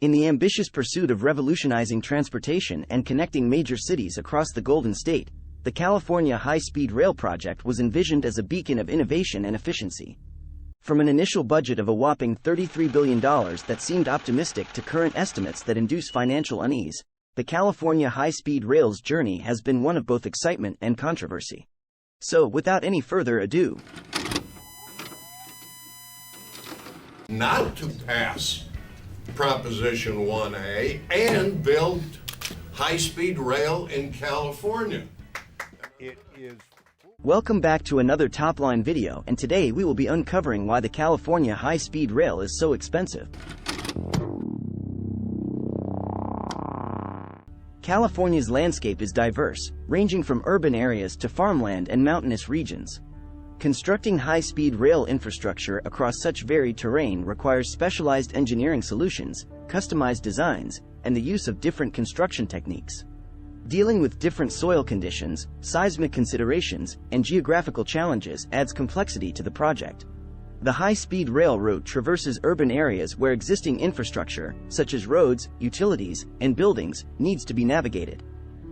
In the ambitious pursuit of revolutionizing transportation and connecting major cities across the Golden State, the California High-Speed Rail project was envisioned as a beacon of innovation and efficiency. From an initial budget of a whopping $33 billion that seemed optimistic to current estimates that induce financial unease, the California High-Speed Rail's journey has been one of both excitement and controversy. So, without any further ado, not to pass Proposition 1A and build high-speed rail in California. Welcome back to another Topline video, and today we will be uncovering why the California High-Speed Rail is so expensive. California's landscape is diverse, ranging from urban areas to farmland and mountainous regions. Constructing high-speed rail infrastructure across such varied terrain requires specialized engineering solutions, customized designs, and the use of different construction techniques. Dealing with different soil conditions, seismic considerations, and geographical challenges adds complexity to the project. The high-speed rail route traverses urban areas where existing infrastructure, such as roads, utilities, and buildings, needs to be navigated.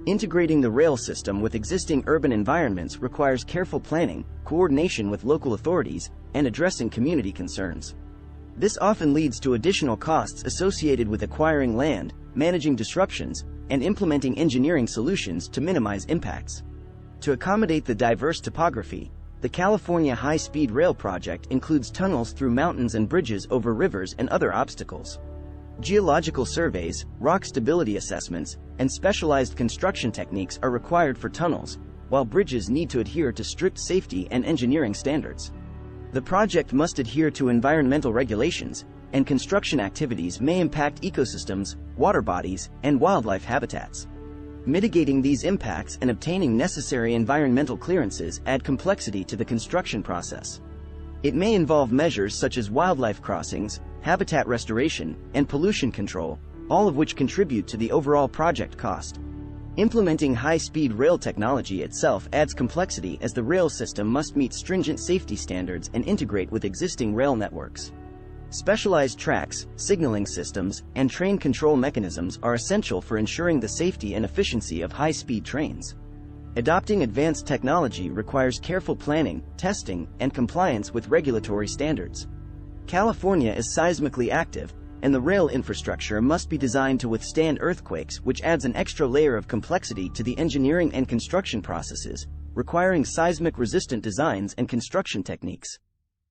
Integrating the rail system with existing urban environments requires careful planning, coordination with local authorities, and addressing community concerns. This often leads to additional costs associated with acquiring land, managing disruptions, and implementing engineering solutions to minimize impacts. To accommodate the diverse topography, the California High-Speed Rail project includes tunnels through mountains and bridges over rivers and other obstacles. Geological surveys, rock stability assessments, and specialized construction techniques are required for tunnels, while bridges need to adhere to strict safety and engineering standards. The project must adhere to environmental regulations, and construction activities may impact ecosystems, water bodies, and wildlife habitats. Mitigating these impacts and obtaining necessary environmental clearances add complexity to the construction process. It may involve measures such as wildlife crossings, habitat restoration, and pollution control, all of which contribute to the overall project cost. Implementing high-speed rail technology itself adds complexity as the rail system must meet stringent safety standards and integrate with existing rail networks. Specialized tracks, signaling systems, and train control mechanisms are essential for ensuring the safety and efficiency of high-speed trains. Adopting advanced technology requires careful planning, testing, and compliance with regulatory standards. California is seismically active, and the rail infrastructure must be designed to withstand earthquakes, which adds an extra layer of complexity to the engineering and construction processes, requiring seismic-resistant designs and construction techniques.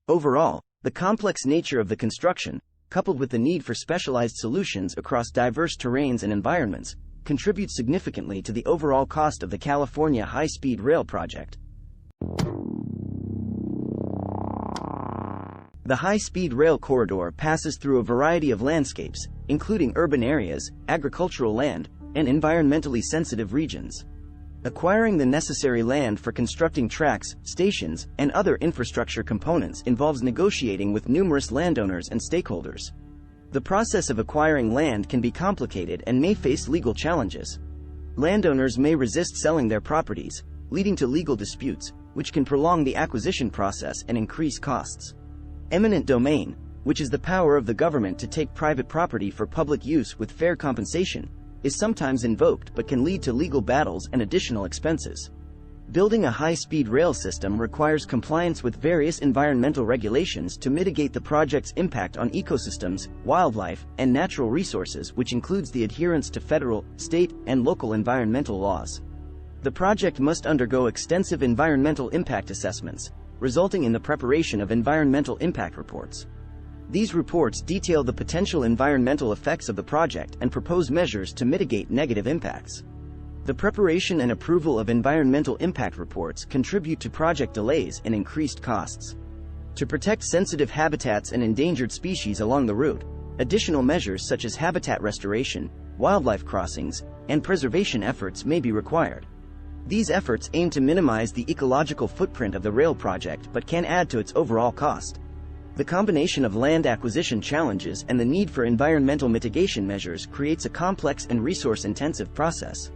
Overall, the complex nature of the construction, coupled with the need for specialized solutions across diverse terrains and environments, contributes significantly to the overall cost of the California High-Speed Rail project. The high-speed rail corridor passes through a variety of landscapes, including urban areas, agricultural land, and environmentally sensitive regions. Acquiring the necessary land for constructing tracks, stations, and other infrastructure components involves negotiating with numerous landowners and stakeholders. The process of acquiring land can be complicated and may face legal challenges. Landowners may resist selling their properties, leading to legal disputes, which can prolong the acquisition process and increase costs. Eminent domain, which is the power of the government to take private property for public use with fair compensation, is sometimes invoked but can lead to legal battles and additional expenses. Building a high-speed rail system requires compliance with various environmental regulations to mitigate the project's impact on ecosystems, wildlife, and natural resources, which includes the adherence to federal, state, and local environmental laws. The project must undergo extensive environmental impact assessments, resulting in the preparation of environmental impact reports. These reports detail the potential environmental effects of the project and propose measures to mitigate negative impacts. The preparation and approval of environmental impact reports contribute to project delays and increased costs. To protect sensitive habitats and endangered species along the route, additional measures such as habitat restoration, wildlife crossings, and preservation efforts may be required. These efforts aim to minimize the ecological footprint of the rail project but can add to its overall cost. The combination of land acquisition challenges and the need for environmental mitigation measures creates a complex and resource-intensive process.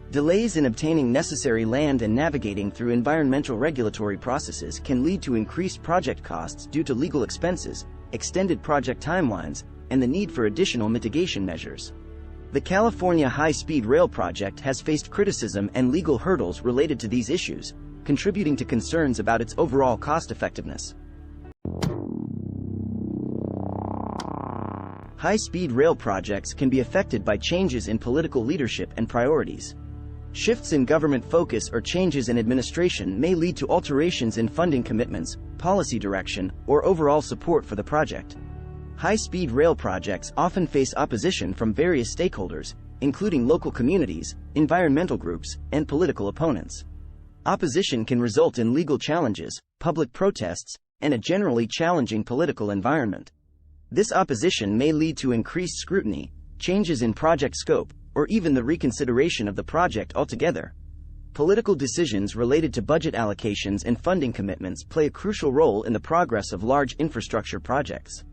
Delays in obtaining necessary land and navigating through environmental regulatory processes can lead to increased project costs due to legal expenses, extended project timelines, and the need for additional mitigation measures. The California High-Speed Rail project has faced criticism and legal hurdles related to these issues, contributing to concerns about its overall cost-effectiveness. High-speed rail projects can be affected by changes in political leadership and priorities. Shifts in government focus or changes in administration may lead to alterations in funding commitments, policy direction, or overall support for the project. High-speed rail projects often face opposition from various stakeholders, including local communities, environmental groups, and political opponents. Opposition can result in legal challenges, public protests, and a generally challenging political environment. This opposition may lead to increased scrutiny, changes in project scope, or even the reconsideration of the project altogether. Political decisions related to budget allocations and funding commitments play a crucial role in the progress of large infrastructure projects.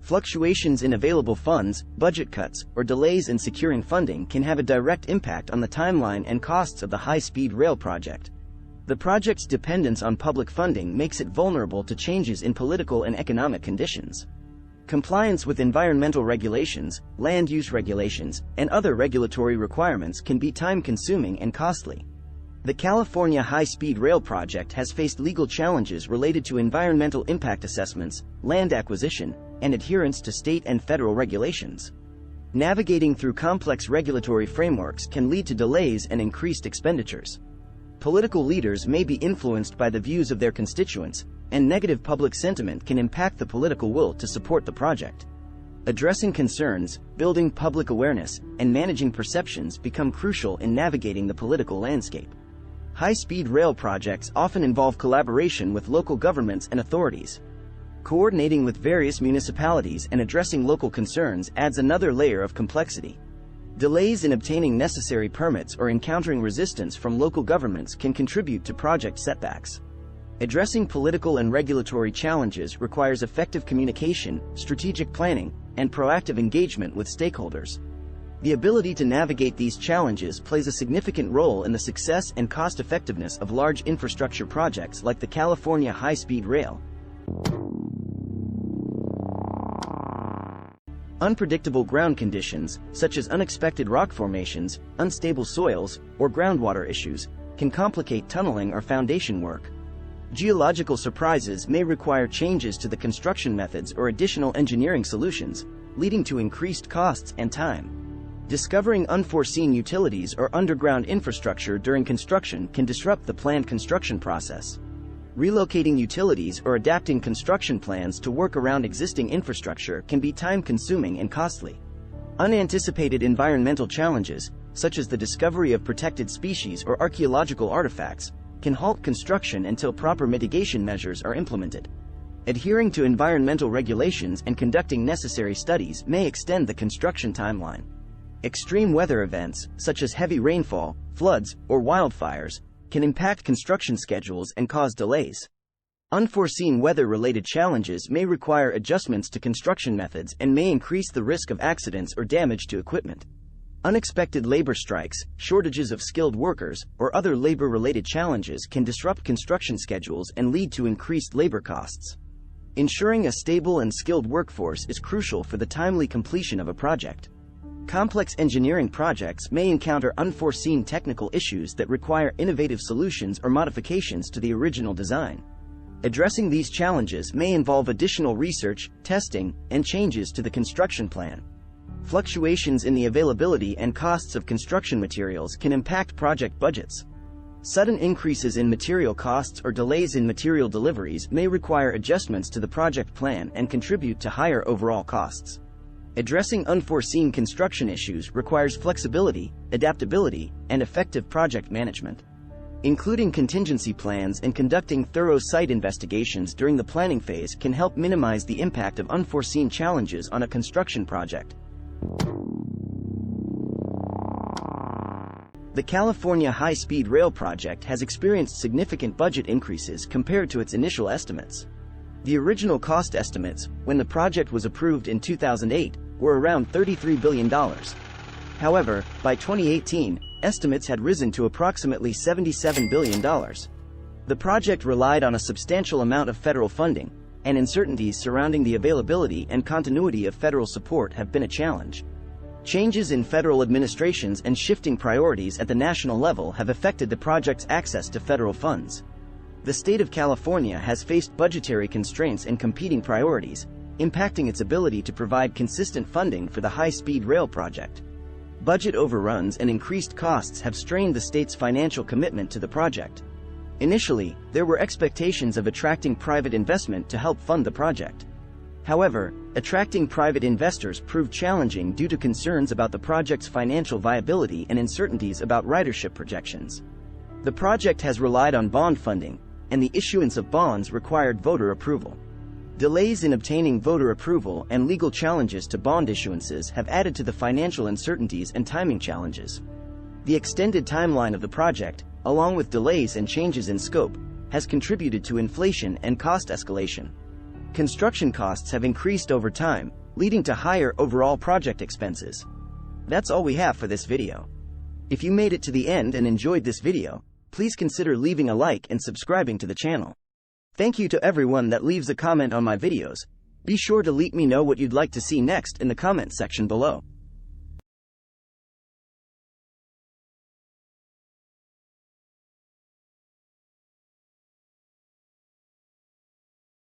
Fluctuations in available funds, budget cuts, or delays in securing funding can have a direct impact on the timeline and costs of the high-speed rail project. The project's dependence on public funding makes it vulnerable to changes in political and economic conditions. Compliance with environmental regulations, land use regulations, and other regulatory requirements can be time-consuming and costly. The California High-Speed Rail project has faced legal challenges related to environmental impact assessments, land acquisition, and adherence to state and federal regulations. Navigating through complex regulatory frameworks can lead to delays and increased expenditures. Political leaders may be influenced by the views of their constituents, and negative public sentiment can impact the political will to support the project. Addressing concerns, building public awareness, and managing perceptions become crucial in navigating the political landscape. High-speed rail projects often involve collaboration with local governments and authorities. Coordinating with various municipalities and addressing local concerns adds another layer of complexity. Delays in obtaining necessary permits or encountering resistance from local governments can contribute to project setbacks. Addressing political and regulatory challenges requires effective communication, strategic planning, and proactive engagement with stakeholders. The ability to navigate these challenges plays a significant role in the success and cost-effectiveness of large infrastructure projects like the California High-Speed Rail. Unpredictable ground conditions, such as unexpected rock formations, unstable soils, or groundwater issues, can complicate tunneling or foundation work. Geological surprises may require changes to the construction methods or additional engineering solutions, leading to increased costs and time. Discovering unforeseen utilities or underground infrastructure during construction can disrupt the planned construction process. Relocating utilities or adapting construction plans to work around existing infrastructure can be time-consuming and costly. Unanticipated environmental challenges, such as the discovery of protected species or archaeological artifacts, can halt construction until proper mitigation measures are implemented. Adhering to environmental regulations and conducting necessary studies may extend the construction timeline. Extreme weather events, such as heavy rainfall, floods, or wildfires, can impact construction schedules and cause delays. Unforeseen weather-related challenges may require adjustments to construction methods and may increase the risk of accidents or damage to equipment. Unexpected labor strikes, shortages of skilled workers, or other labor-related challenges can disrupt construction schedules and lead to increased labor costs. Ensuring a stable and skilled workforce is crucial for the timely completion of a project. Complex engineering projects may encounter unforeseen technical issues that require innovative solutions or modifications to the original design. Addressing these challenges may involve additional research, testing, and changes to the construction plan. Fluctuations in the availability and costs of construction materials can impact project budgets. Sudden increases in material costs or delays in material deliveries may require adjustments to the project plan and contribute to higher overall costs. Addressing unforeseen construction issues requires flexibility, adaptability, and effective project management. Including contingency plans and conducting thorough site investigations during the planning phase can help minimize the impact of unforeseen challenges on a construction project. The California High-Speed Rail project has experienced significant budget increases compared to its initial estimates. The original cost estimates, when the project was approved in 2008, were around $33 billion. However, by 2018, estimates had risen to approximately $77 billion. The project relied on a substantial amount of federal funding, and uncertainties surrounding the availability and continuity of federal support have been a challenge. Changes in federal administrations and shifting priorities at the national level have affected the project's access to federal funds. The state of California has faced budgetary constraints and competing priorities, impacting its ability to provide consistent funding for the high-speed rail project. Budget overruns and increased costs have strained the state's financial commitment to the project. Initially, there were expectations of attracting private investment to help fund the project. However, attracting private investors proved challenging due to concerns about the project's financial viability and uncertainties about ridership projections. The project has relied on bond funding, and the issuance of bonds required voter approval. Delays in obtaining voter approval and legal challenges to bond issuances have added to the financial uncertainties and timing challenges. The extended timeline of the project, along with delays and changes in scope, has contributed to inflation and cost escalation. Construction costs have increased over time, leading to higher overall project expenses. That's all we have for this video. If you made it to the end and enjoyed this video, please consider leaving a like and subscribing to the channel. Thank you to everyone that leaves a comment on my videos. Be sure to let me know what you'd like to see next in the comment section below.